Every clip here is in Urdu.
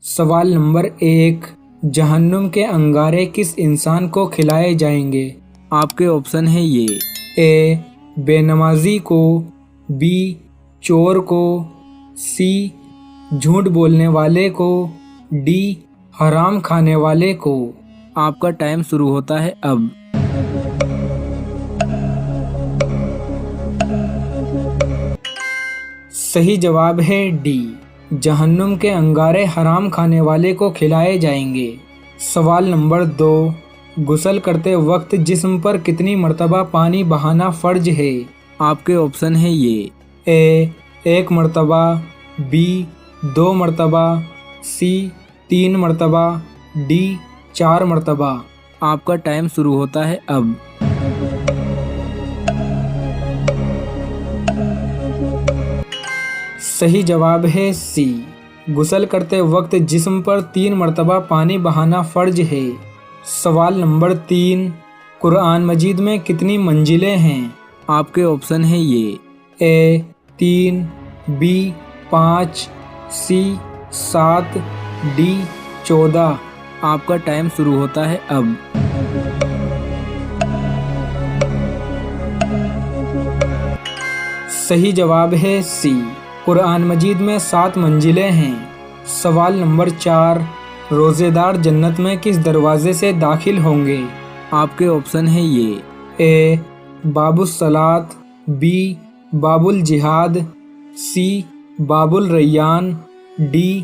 سوال نمبر 1، جہنم کے انگارے کس انسان کو کھلائے جائیں گے؟ آپ کے آپشن ہیں یہ: اے بے نمازی کو، بی چور کو، سی جھوٹ بولنے والے کو، ڈی حرام کھانے والے کو۔ آپ کا ٹائم شروع ہوتا ہے اب۔ صحیح جواب ہے ڈی، جہنم کے انگارے حرام کھانے والے کو کھلائے جائیں گے۔ سوال نمبر 2، غسل کرتے وقت جسم پر کتنی مرتبہ پانی بہانا فرض ہے؟ آپ کے آپشن ہیں یہ: اے 1 مرتبہ، بی 2 مرتبہ، سی 3 مرتبہ، ڈی 4 مرتبہ۔ آپ کا ٹائم شروع ہوتا ہے اب۔ صحیح جواب ہے سی، غسل کرتے وقت جسم پر 3 مرتبہ پانی بہانا فرض ہے۔ سوال نمبر 3، قرآن مجید میں کتنی منزلیں ہیں؟ آپ کے آپشن ہیں یہ: اے 3، بی 5، سی 7، ڈی 14۔ آپ کا ٹائم شروع ہوتا ہے اب۔ صحیح جواب ہے سی، قرآن مجید میں 7 منزلیں ہیں۔ سوال نمبر 4، روزے دار جنت میں کس دروازے سے داخل ہوں گے؟ آپ کے آپشن ہیں یہ: اے باب الصلاۃ، بی باب الجہاد، سی باب الریان، ڈی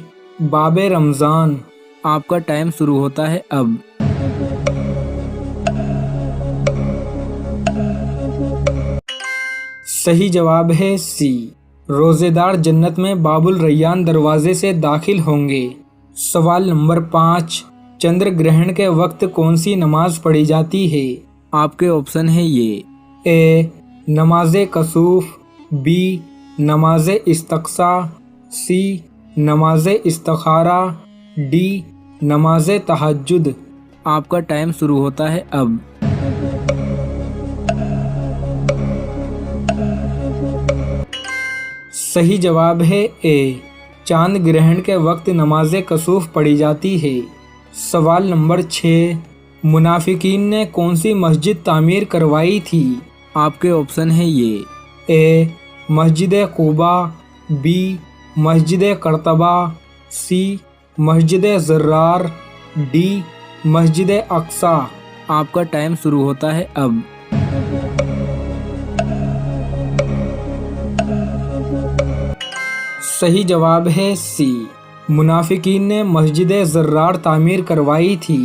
باب رمضان۔ آپ کا ٹائم شروع ہوتا ہے اب۔ صحیح جواب ہے سی، روزے دار جنت میں باب الریان دروازے سے داخل ہوں گے۔ سوال نمبر 5، چندر گرہن کے وقت کون سی نماز پڑھی جاتی ہے؟ آپ کے آپشن ہیں یہ: اے نماز کسوف، بی نماز استسقاء، سی نماز استخارہ، ڈی نماز تہجد۔ آپ کا ٹائم شروع ہوتا ہے اب۔ صحیح جواب ہے اے، چاند گرہن کے وقت نماز کسوف پڑھی جاتی ہے۔ سوال نمبر 6، منافقین نے کون سی مسجد تعمیر کروائی تھی؟ آپ کے آپشن ہیں یہ: اے مسجد Quba, be Masjid قرطبہ، C Masjid Zarar, D مسجد اقصی۔ آپ کا ٹائم شروع ہوتا ہے اب۔ صحیح جواب ہے سی، منافقین نے مسجد زرار تعمیر کروائی تھی۔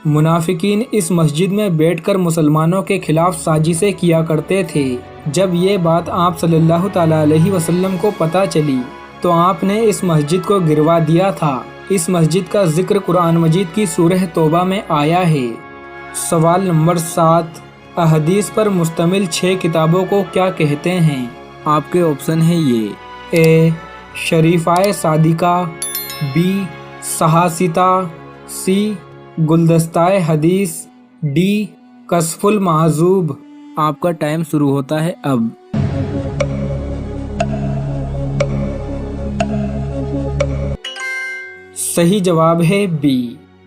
منافقین اس مسجد میں بیٹھ کر مسلمانوں کے خلاف سازشیں کیا کرتے تھے۔ جب یہ بات آپ صلی اللہ تعالیٰ علیہ وسلم کو پتہ چلی تو آپ نے اس مسجد کو گروا دیا تھا۔ اس مسجد کا ذکر قرآن مجید کی سورہ توبہ میں آیا ہے۔ سوال نمبر 7، احادیث پر مشتمل 6 کتابوں کو کیا کہتے ہیں؟ آپ کے آپشن ہیں یہ: اے شریفہ صادقہ، بی صحاستہ، سی گلدستہ حدیث، ڈی کشف المعذوب۔ آپ کا ٹائم شروع ہوتا ہے اب۔ صحیح جواب ہے بی،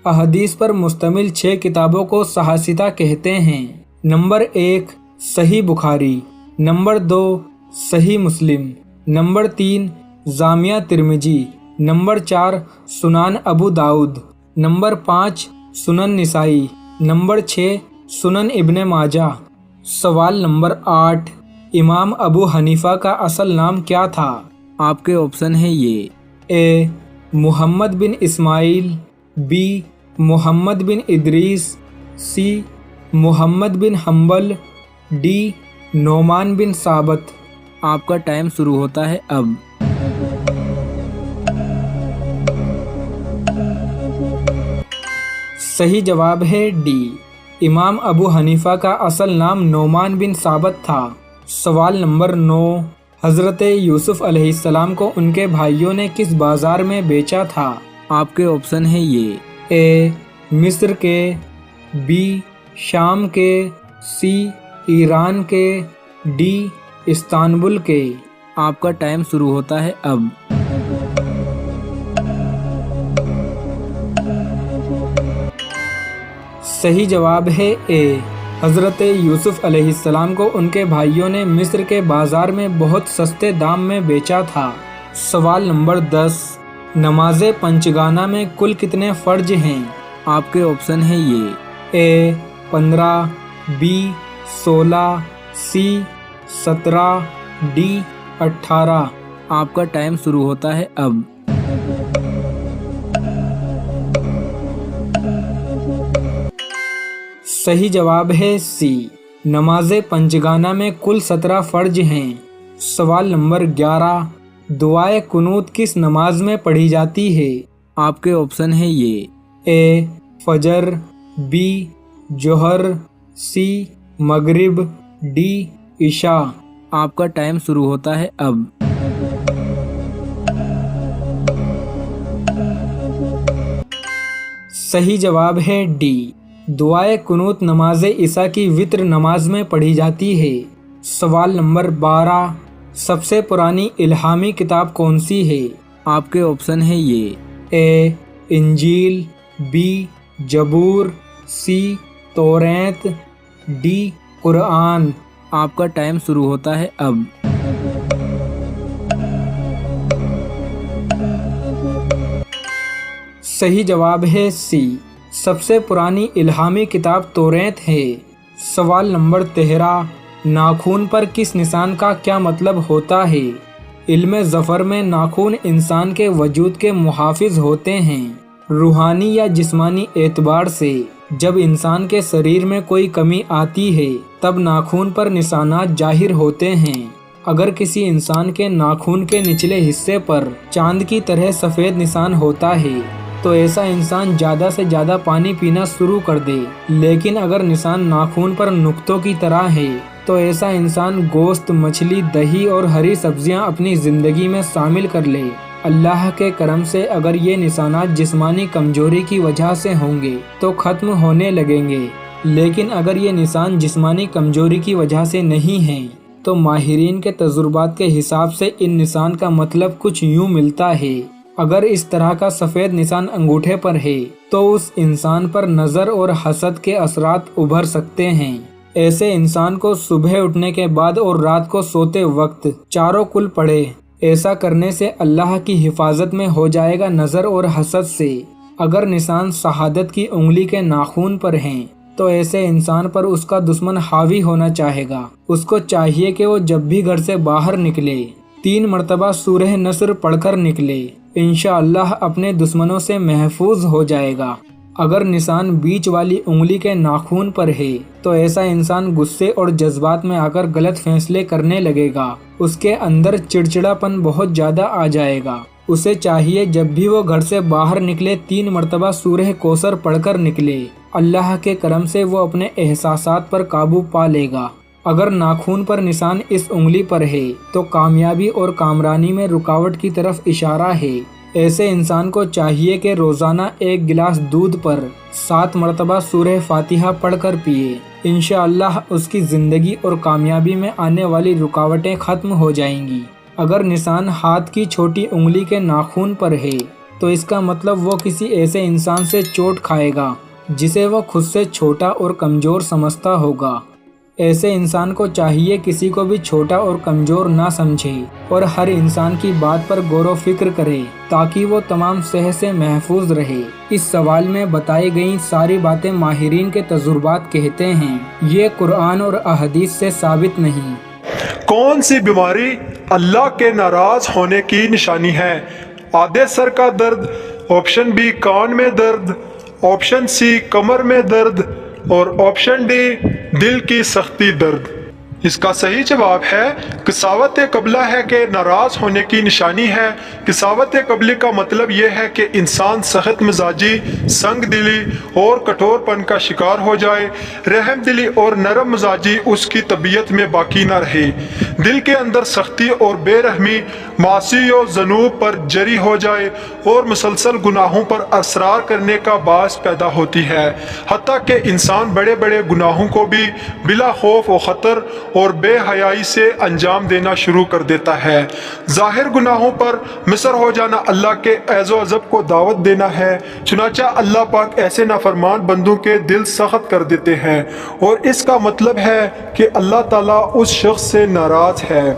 احادیث پر مشتمل 6 کتابوں کو صحاستہ کہتے ہیں۔ نمبر 1 صحیح بخاری، نمبر 2 صحیح مسلم، نمبر 3 جامعہ ترمذی، نمبر 4 سنن ابو داؤد، نمبر 5 سنن نسائی، نمبر 6 سنن ابن ماجہ۔ سوال نمبر 8، امام ابو حنیفہ کا اصل نام کیا تھا؟ آپ کے آپشن ہیں یہ: A Muhammad bin Ismail, B Muhammad bin Idris, C Muhammad bin Hanbal, D Numan bin Thabit. آپ کا ٹائم شروع ہوتا ہے اب۔ صحیح جواب ہے ڈی، امام ابو حنیفہ کا اصل نام نعمان بن ثابت تھا۔ سوال نمبر 9، حضرت یوسف علیہ السلام کو ان کے بھائیوں نے کس بازار میں بیچا تھا؟ آپ کے آپشن ہیں یہ: اے مصر کے، بی شام کے، سی ایران کے، ڈی استنبول کے۔ آپ کا ٹائم شروع ہوتا ہے اب۔ صحیح جواب ہے اے۔ حضرت یوسف علیہ السلام کو ان کے بھائیوں نے مصر کے بازار میں بہت سستے دام میں بیچا تھا۔ سوال نمبر 10، نماز پنچگانہ میں کل کتنے فرض ہیں؟ آپ کے آپشن ہے یہ: اے 15، بی 16، سی 17، ڈی 18۔ آپ کا ٹائم شروع ہوتا ہے اب۔ صحیح جواب ہے سی، نماز پنچگانہ میں کل 17 فرض ہیں۔ سوال نمبر 11، دعائے قنوت کس نماز میں پڑھی جاتی ہے؟ آپ کے آپشن ہے یہ: اے فجر، بی ظہر، سی مغرب، ڈی عشاء۔ آپ کا ٹائم شروع ہوتا ہے اب۔ صحیح جواب ہے ڈی، دعائے قنوت نماز عشاء کی وتر نماز میں پڑھی جاتی ہے۔ سوال نمبر 12، سب سے پرانی الہامی کتاب کون سی ہے؟ آپ کے آپشن ہے یہ: اے انجیل، بی زبور، سی توریت، ڈی قرآن۔ آپ کا ٹائم شروع ہوتا ہے اب۔ صحیح جواب ہے سی، سب سے پرانی الہامی کتاب توریت ہے۔ سوال نمبر 13، ناخون پر کس نشان کا کیا مطلب ہوتا ہے؟ علم ظفر میں ناخون انسان کے وجود کے محافظ ہوتے ہیں۔ روحانی یا جسمانی اعتبار سے جب انسان کے شریر میں کوئی کمی آتی ہے تب ناخون پر نشانات ظاہر ہوتے ہیں۔ اگر کسی انسان کے ناخون کے نچلے حصے پر چاند کی طرح سفید نشان ہوتا ہے تو ایسا انسان زیادہ سے زیادہ پانی پینا شروع کر دے، لیکن اگر نشان ناخون پر نقطوں کی طرح ہے تو ایسا انسان گوشت، مچھلی، دہی اور ہری سبزیاں اپنی زندگی میں شامل کر لے۔ اللہ کے کرم سے اگر یہ نشانات جسمانی کمزوری کی وجہ سے ہوں گے تو ختم ہونے لگیں گے، لیکن اگر یہ نشان جسمانی کمزوری کی وجہ سے نہیں ہیں تو ماہرین کے تجربات کے حساب سے ان نشان کا مطلب کچھ یوں ملتا ہے: اگر اس طرح کا سفید نشان انگوٹھے پر ہے تو اس انسان پر نظر اور حسد کے اثرات ابھر سکتے ہیں۔ ایسے انسان کو صبح اٹھنے کے بعد اور رات کو سوتے وقت چاروں کل پڑھے۔ ایسا کرنے سے اللہ کی حفاظت میں ہو جائے گا نظر اور حسد سے۔ اگر نشان شہادت کی انگلی کے ناخون پر ہیں تو ایسے انسان پر اس کا دشمن حاوی ہونا چاہے گا۔ اس کو چاہیے کہ وہ جب بھی گھر سے باہر نکلے 3 مرتبہ سورہ نصر پڑھ کر نکلے، انشاءاللہ اپنے دشمنوں سے محفوظ ہو جائے گا۔ اگر نشان بیچ والی انگلی کے ناخون پر ہے تو ایسا انسان غصے اور جذبات میں آ کر غلط فیصلے کرنے لگے گا۔ اس کے اندر چڑچڑاپن بہت زیادہ آ جائے گا۔ اسے چاہیے جب بھی وہ گھر سے باہر نکلے 3 مرتبہ سورہ کوثر پڑھ کر نکلے۔ اللہ کے کرم سے وہ اپنے احساسات پر قابو پا لے گا۔ اگر ناخون پر نشان اس انگلی پر ہے تو کامیابی اور کامرانی میں رکاوٹ کی طرف اشارہ ہے۔ ایسے انسان کو چاہیے کہ روزانہ 1 گلاس دودھ پر 7 مرتبہ سورہ فاتحہ پڑھ کر پیے۔ انشاءاللہ اس کی زندگی اور کامیابی میں آنے والی رکاوٹیں ختم ہو جائیں گی۔ اگر نشان ہاتھ کی چھوٹی انگلی کے ناخون پر ہے تو اس کا مطلب وہ کسی ایسے انسان سے چوٹ کھائے گا جسے وہ خود سے چھوٹا اور کمزور سمجھتا ہوگا۔ ایسے انسان کو چاہیے کسی کو بھی چھوٹا اور کمزور نہ سمجھے اور ہر انسان کی بات پر غور و فکر کرے تاکہ وہ تمام صحت سے محفوظ رہے۔ اس سوال میں بتائی گئی ساری باتیں ماہرین کے تجربات کہتے ہیں، یہ قرآن اور احادیث سے ثابت نہیں۔ کون سی بیماری اللہ کے ناراض ہونے کی نشانی ہے؟ آدھے سر کا درد، آپشن بی کان میں درد، آپشن سی کمر میں درد اور آپشن ڈی دل کی سختی درد۔ اس کا صحیح جواب ہے قساوت قبلہ ہے کہ ناراض ہونے کی نشانی ہے۔ قساوت قبلہ کا مطلب یہ ہے کہ انسان سخت مزاجی، سنگ دلی اور کٹھور پن کا شکار ہو جائے۔ رحم دلی اور نرم مزاجی اس کی طبیعت میں باقی نہ رہے۔ دل کے اندر سختی اور بے رحمی معاصی و ذنوب پر جری ہو جائے اور مسلسل گناہوں پر اصرار کرنے کا باعث پیدا ہوتی ہے، حتیٰ کہ انسان بڑے بڑے گناہوں کو بھی بلا خوف و خطر اور بے حیائی سے انجام دینا شروع کر دیتا ہے۔ ظاہر گناہوں پر مصر ہو جانا اللہ کے عز و عذاب کو دعوت دینا ہے، چنانچہ اللہ پاک ایسے نافرمان بندوں کے دل سخت کر دیتے ہیں، اور اس کا مطلب ہے کہ اللہ تعالیٰ اس شخص سے ناراض ہے۔